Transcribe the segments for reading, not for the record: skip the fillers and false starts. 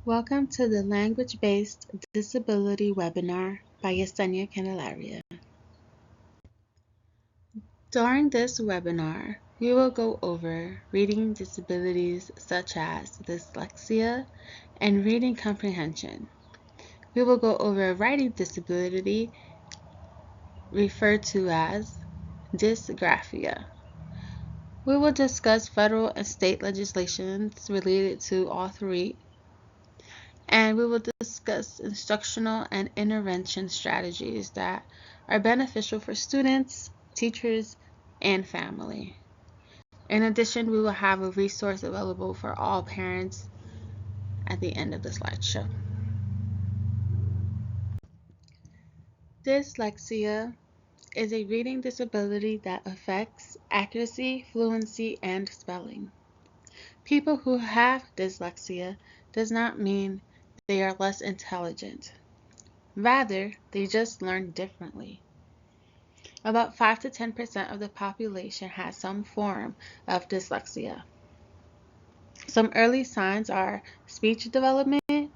Welcome to the Language-Based Disability webinar by Yesenia Candelaria. During this webinar, we will go over reading disabilities such as dyslexia and reading comprehension. We will go over a writing disability referred to as dysgraphia. We will discuss federal and state legislations related to all three, and we will discuss instructional and intervention strategies that are beneficial for students, teachers, and family. In addition, we will have a resource available for all parents at the end of the slideshow. Dyslexia is a reading disability that affects accuracy, fluency, and spelling. People who have dyslexia does not mean they are less intelligent. Rather, they just learn differently. About 5 to 10% of the population has some form of dyslexia. Some early signs are speech development,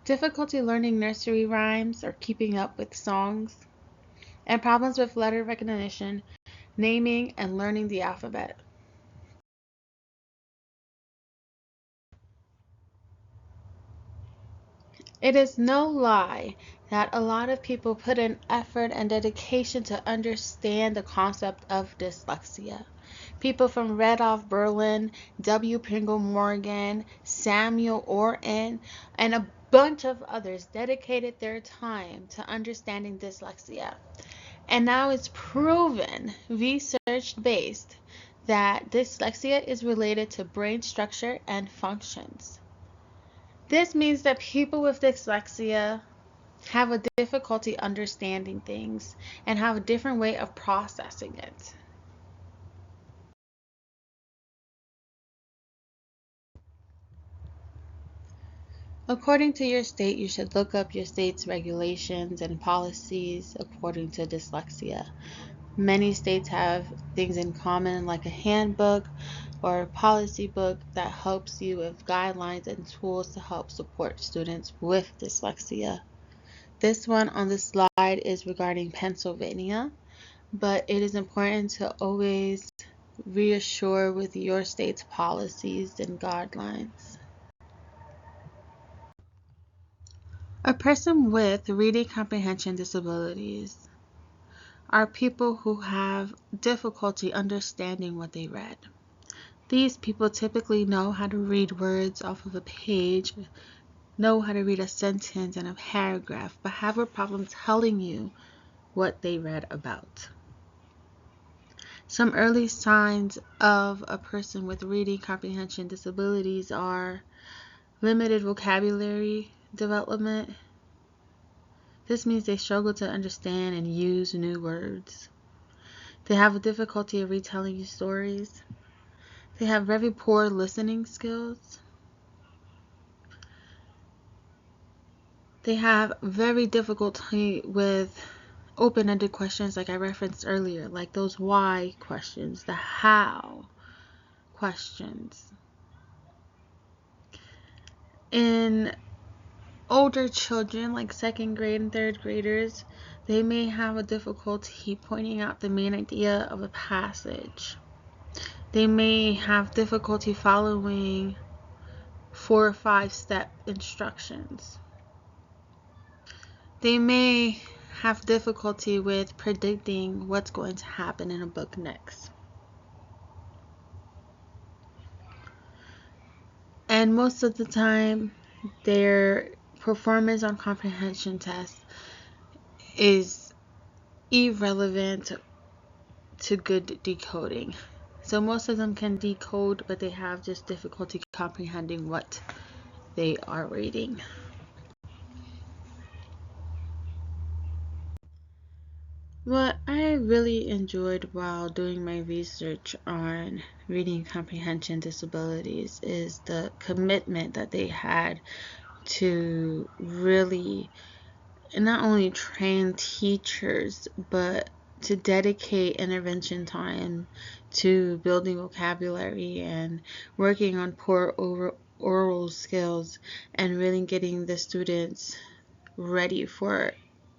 difficulty learning nursery rhymes or keeping up with songs, and problems with letter recognition, naming, and learning the alphabet. It is no lie that a lot of people put in effort and dedication to understand the concept of dyslexia. People from Rudolph Berlin, W. Pringle Morgan, Samuel Orton, and a bunch of others dedicated their time to understanding dyslexia. And now it's proven, research-based, that dyslexia is related to brain structure and functions. This means that people with dyslexia have a difficulty understanding things and have a different way of processing it. According to your state, you should look up your state's regulations and policies according to dyslexia. Many states have things in common like a handbook or a policy book that helps you with guidelines and tools to help support students with dyslexia. This one on the slide is regarding Pennsylvania, but it is important to always reassure with your state's policies and guidelines. A person with reading comprehension disabilities are people who have difficulty understanding what they read. These people typically know how to read words off of a page, know how to read a sentence and a paragraph, but have a problem telling you what they read about. Some early signs of a person with reading comprehension disabilities are limited vocabulary development. This means they struggle to understand and use new words. They have a difficulty of retelling you stories. They have very poor listening skills. They have very difficulty with open-ended questions like I referenced earlier, like those why questions, the how questions. In older children, like second grade and third graders, they may have a difficulty pointing out the main idea of a passage. They may have difficulty following 4 or 5-step instructions. They may have difficulty with predicting what's going to happen in a book next. And most of the time, their performance on comprehension tests is irrelevant to good decoding. So most of them can decode, but they have just difficulty comprehending what they are reading. What I really enjoyed while doing my research on reading comprehension disabilities is the commitment that they had to really not only train teachers, but to dedicate intervention time to building vocabulary and working on oral skills and really getting the students ready for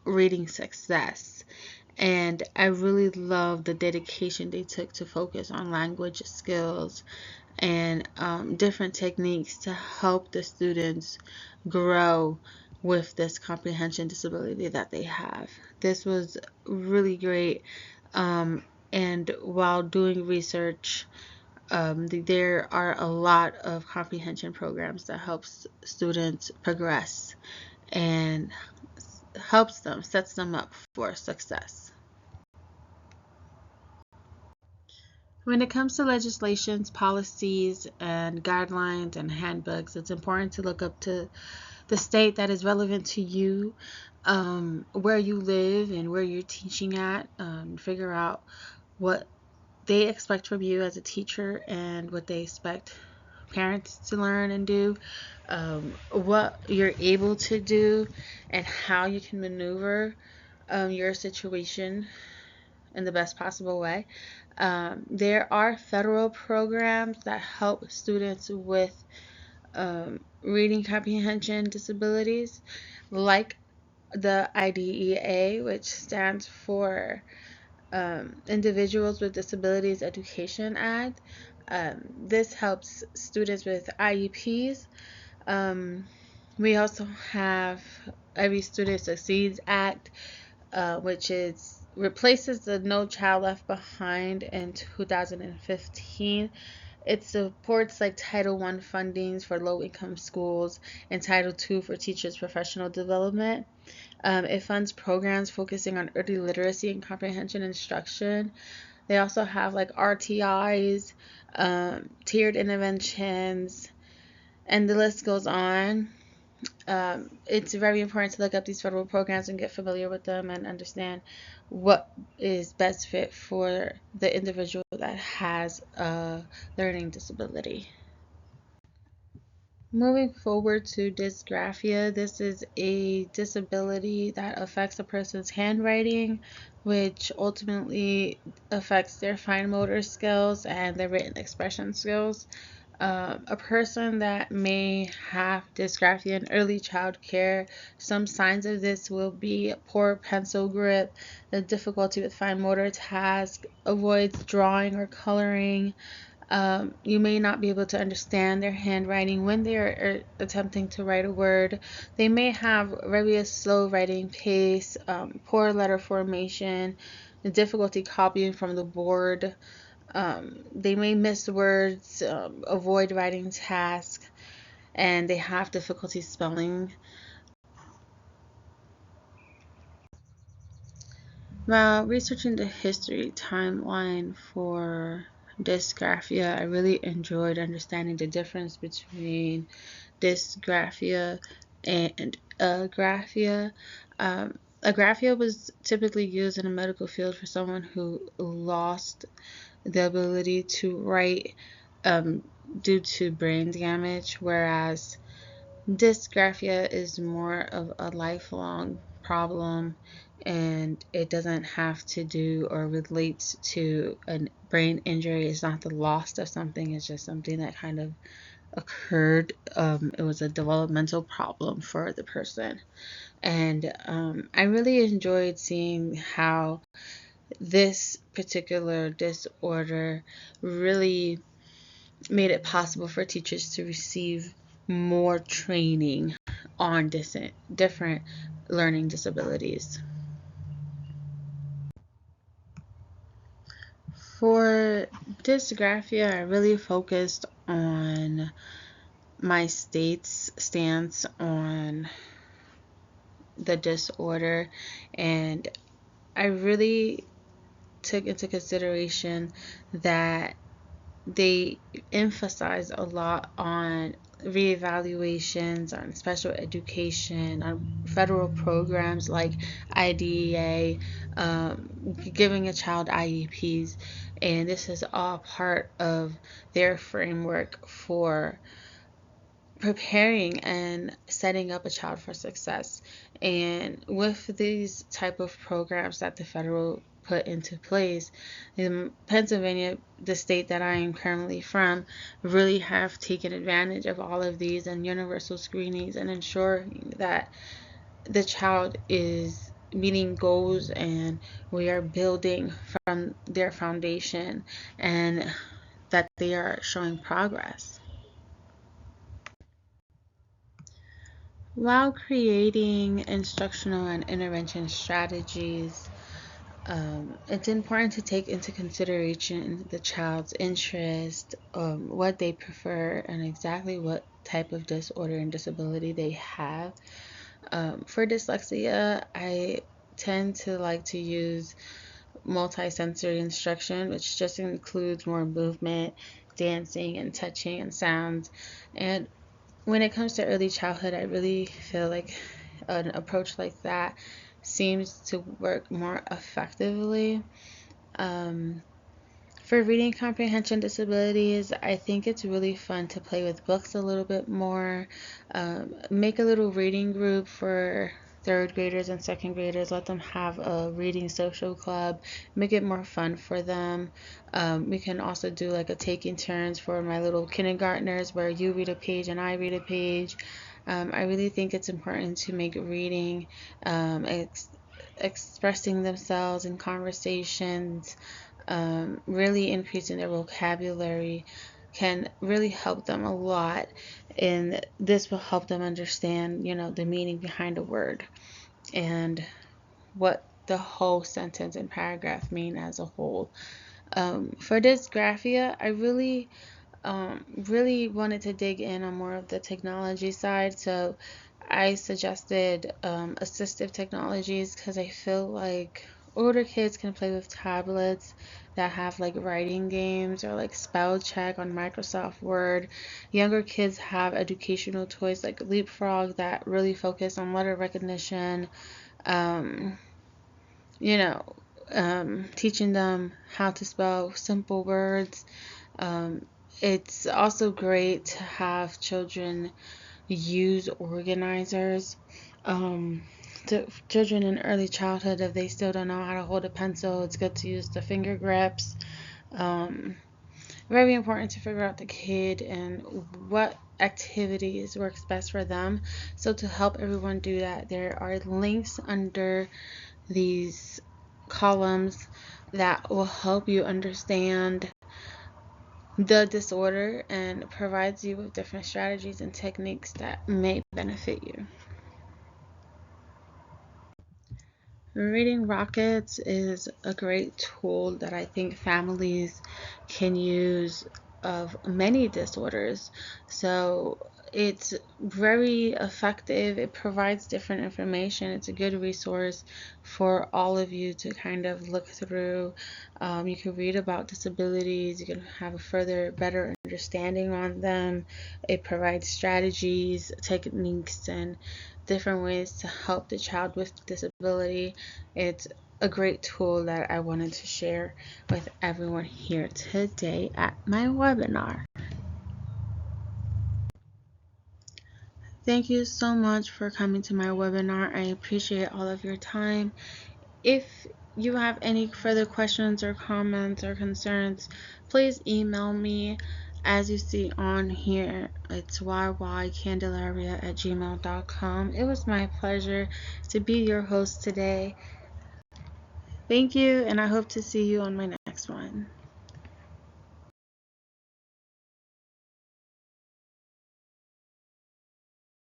reading success. And I really love the dedication they took to focus on language skills and different techniques to help the students grow with this comprehension disability that they have. This was really great. And while doing research, there are a lot of comprehension programs that helps students progress and sets them up for success. When it comes to legislations, policies, and guidelines and handbooks, it's important to look up to the state that is relevant to you, where you live and where you're teaching at, figure out what they expect from you as a teacher and what they expect parents to learn and do, what you're able to do, and how you can maneuver your situation in the best possible way. There are federal programs that help students with reading comprehension disabilities, like the IDEA, which stands for Individuals with Disabilities Education Act. This helps students with IEPs. We also have Every Student Succeeds Act, which replaces the No Child Left Behind in 2015. It supports like Title I fundings for low-income schools and Title II for teachers' professional development. It funds programs focusing on early literacy and comprehension instruction. They also have like RTIs, tiered interventions, and the list goes on. It's very important to look up these federal programs and get familiar with them and understand what is best fit for the individual that has a learning disability. Moving forward to dysgraphia, this is a disability that affects a person's handwriting, which ultimately affects their fine motor skills and their written expression skills. A person that may have dysgraphia in early child care, some signs of this will be poor pencil grip, the difficulty with fine motor tasks, avoids drawing or coloring. You may not be able to understand their handwriting when they are attempting to write a word. They may have very slow writing pace, poor letter formation, the difficulty copying from the board. They may miss words, avoid writing tasks, and they have difficulty spelling. While researching the history timeline for dysgraphia, I really enjoyed understanding the difference between dysgraphia and agraphia. Agraphia was typically used in the medical field for someone who lost the ability to write um, due to brain damage, whereas dysgraphia is more of a lifelong problem and it doesn't have to do or relates to a brain injury. It's not the loss of something, it's just something that kind of occurred. It was a developmental problem for the person. And I really enjoyed seeing how this particular disorder really made it possible for teachers to receive more training on different learning disabilities. For dysgraphia, I really focused on my state's stance on the disorder, and I really took into consideration that they emphasize a lot on reevaluations, on special education, on federal programs like IDEA, giving a child IEPs, and this is all part of their framework for preparing and setting up a child for success. And with these type of programs that the federal put into place. In Pennsylvania, the state that I am currently from, really have taken advantage of all of these and universal screenings and ensuring that the child is meeting goals and we are building from their foundation and that they are showing progress. While creating instructional and intervention strategies, it's important to take into consideration the child's interest, what they prefer, and exactly what type of disorder and disability they have. For dyslexia, I tend to like to use multisensory instruction, which just includes more movement, dancing, and touching and sounds. And when it comes to early childhood, I really feel like an approach like that seems to work more effectively. For reading comprehension disabilities, I think it's really fun to play with books a little bit more. Make a little reading group for third graders and second graders. Let them have a reading social club. Make it more fun for them. We can also do like a taking turns for my little kindergartners where you read a page and I read a page. I really think it's important to make reading, expressing themselves in conversations, really increasing their vocabulary can really help them a lot, and this will help them understand, the meaning behind a word and what the whole sentence and paragraph mean as a whole. For dysgraphia, I really wanted to dig in on more of the technology side, so I suggested assistive technologies because I feel like older kids can play with tablets that have like writing games or like spell check on Microsoft Word. Younger kids have educational toys like Leapfrog that really focus on letter recognition, um, you know, teaching them how to spell simple words. Um, it's also great to have children use organizers. Um, to children in early childhood, if they still don't know how to hold a pencil, it's good to use the finger grips. Um, Very important to figure out the kid and what activities works best for them. So to help everyone do that, there are links under these columns that will help you understand the disorder and provides you with different strategies and techniques that may benefit you. Reading Rockets is a great tool that I think families can use of many disorders. So it's very effective. It provides different information. It's a good resource for all of you to kind of look through. You can read about disabilities. You can have a better understanding on them. It provides strategies, techniques, and different ways to help the child with disability. It's a great tool that I wanted to share with everyone here today at my webinar. Thank you so much for coming to my webinar. I appreciate all of your time. If you have any further questions or comments or concerns, please email me. As you see on here, it's yycandelaria@gmail.com. It was my pleasure to be your host today. Thank you, and I hope to see you on my next one.